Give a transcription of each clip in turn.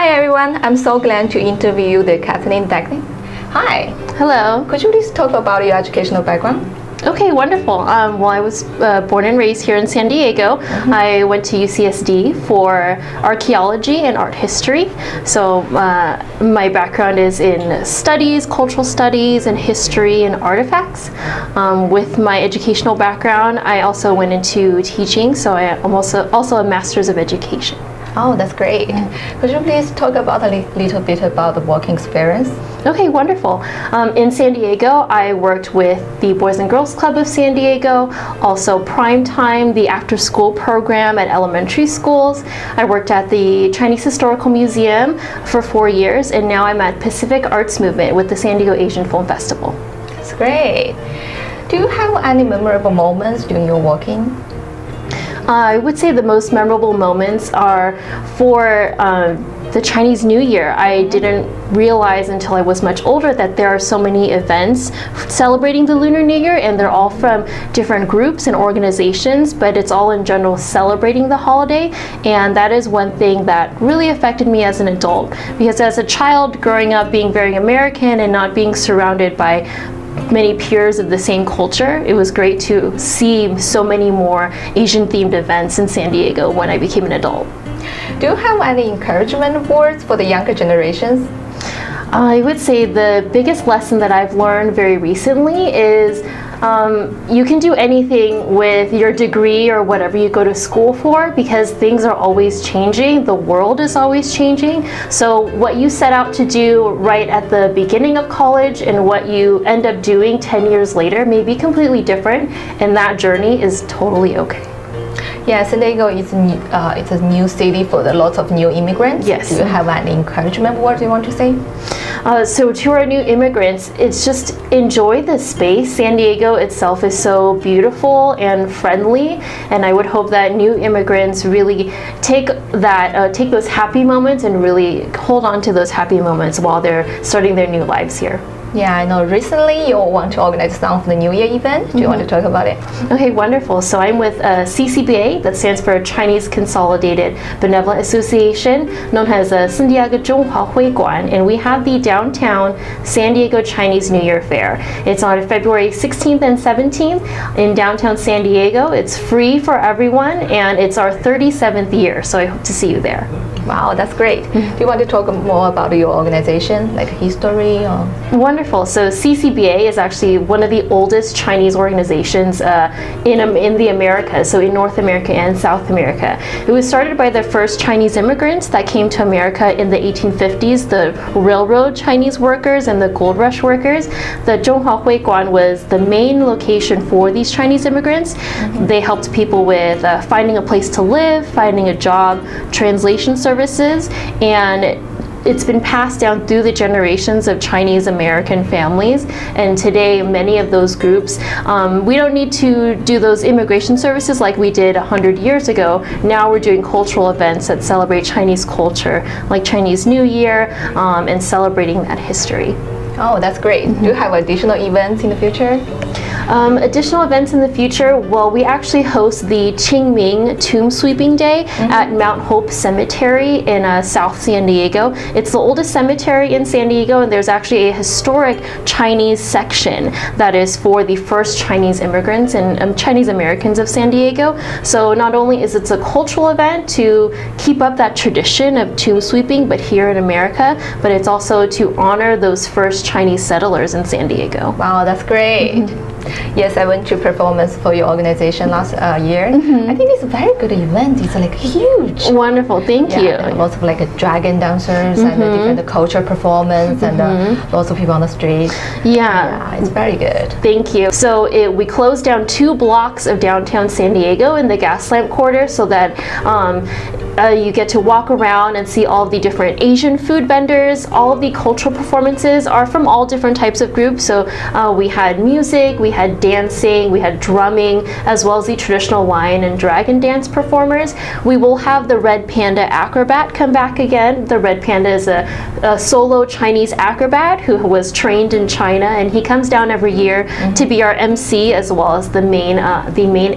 Hi everyone, I'm so glad to interview the Kathleen. Hi. Hello. Could you please talk about your educational background? Okay, wonderful. Well, I was born and raised here in San Diego. I went to UCSD for archaeology and art history. So my background is in studies, cultural studies, and history and artifacts. With my educational background, I also went into teaching, so I am also a master's of education. Oh, that's great. Could you please talk about a little bit about the working experience? Okay, wonderful. In San Diego, I worked with the Boys and Girls Club of San Diego, also Prime Time, the after-school program at elementary schools. I worked at the Chinese Historical Museum for 4 years, and now I'm at Pacific Arts Movement with the San Diego Asian Film Festival. That's great. Do you have any memorable moments during your working? I would say the most memorable moments are for the Chinese New Year. I didn't realize until I was much older that there are so many events celebrating the Lunar New Year, and they're all from different groups and organizations, but it's all in general celebrating the holiday. And that is one thing that really affected me as an adult, because as a child growing up being very American and not being surrounded by many peers of the same culture, it was great to see so many more Asian-themed events in San Diego when I became an adult. Do you have any encouragement words for the younger generations? I would say the biggest lesson that I've learned very recently is you can do anything with your degree or whatever you go to school for, because things are always changing. The world is always changing. So what you set out to do right at the beginning of college and what you end up doing 10 years later may be completely different, and that journey is totally okay. Yeah, San Diego is it's a new city for lots of new immigrants. Yes. Do you have any encouragement words you want to say? So to our new immigrants, it's just enjoy the space. San Diego itself is so beautiful and friendly, and I would hope that new immigrants really take those happy moments and really hold on to those happy moments while they're starting their new lives here. Yeah, I know recently you want to organize some of the New Year event. Do you want to talk about it? Okay, wonderful. So I'm with CCBA, that stands for Chinese Consolidated Benevolent Association, known as San Diego 中华会馆, and we have the downtown San Diego Chinese New Year Fair. It's on February 16th and 17th in downtown San Diego. It's free for everyone, and it's our 37th year, so I hope to see you there. Wow, that's great. Do you want to talk more about your organization, like history? Or? Wonderful. So CCBA is actually one of the oldest Chinese organizations in the Americas, so in North America and South America. It was started by the first Chinese immigrants that came to America in the 1850s, the railroad Chinese workers and the gold rush workers. The 中华会馆 was the main location for these Chinese immigrants. They helped people with finding a place to live, finding a job, translation services, and it's been passed down through the generations of Chinese American families, and today many of those groups, we don't need to do those immigration services like we did 100 years ago. Now we're doing cultural events that celebrate Chinese culture, like Chinese New Year, and celebrating that history. Oh, that's great. Do you have additional events in the future? Additional events in the future, well, we actually host the Qingming Tomb Sweeping Day at Mount Hope Cemetery in South San Diego. It's the oldest cemetery in San Diego, and there's actually a historic Chinese section that is for the first Chinese immigrants and Chinese Americans of San Diego. So not only is it a cultural event to keep up that tradition of tomb sweeping, but here in America, but it's also to honor those first Chinese settlers in San Diego. Wow, that's great. Yes, I went to performance for your organization last year. I think it's a very good event. It's like huge. Wonderful, thank you. And lots of like dragon dancers and different culture performance and lots of people on the street. Yeah, it's very good. Thank you. So we closed down 2 blocks of downtown San Diego in the Gaslamp Quarter so that you get to walk around and see all of the different Asian food vendors. All of the cultural performances are from all different types of groups. So we had music, we had dancing, we had drumming, as well as the traditional lion and dragon dance dance performers. We will have the Red Panda acrobat come back again. The Red Panda is a solo Chinese acrobat who was trained in China, and he comes down every year to be our MC as well as the main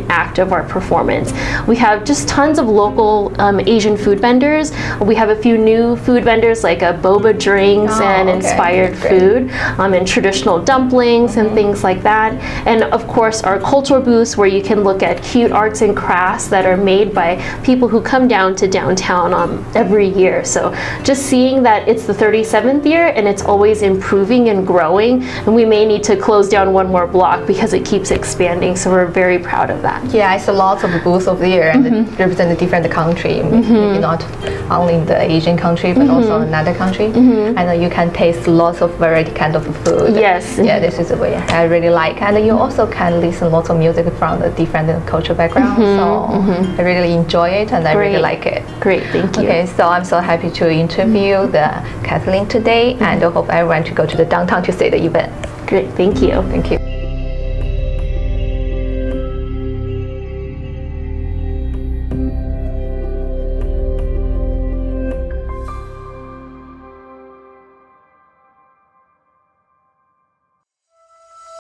act of our performance. We have just tons of local Asian food vendors. We have a few new food vendors like boba drinks and inspired food, and traditional dumplings and things like that. And of course our cultural booths where you can look at cute arts and crafts that are made by people who come down to downtown every year. So just seeing that it's the 37th year and it's always improving and growing, and we may need to close down one more block because it keeps expanding, so we're very proud of that. Yeah, I saw lots of booths over there and represent a different country, maybe not only in the Asian country but also another country. And you can taste lots of variety kind of food. Yes. Yeah, this is the way I really like. And you also can listen lots of music from the different cultural background. So I really enjoy it and I really like it. Great, thank you. Okay, so I'm so happy to interview the Kathleen today, and I hope everyone to go to the downtown to see the event. Great, thank you. Thank you.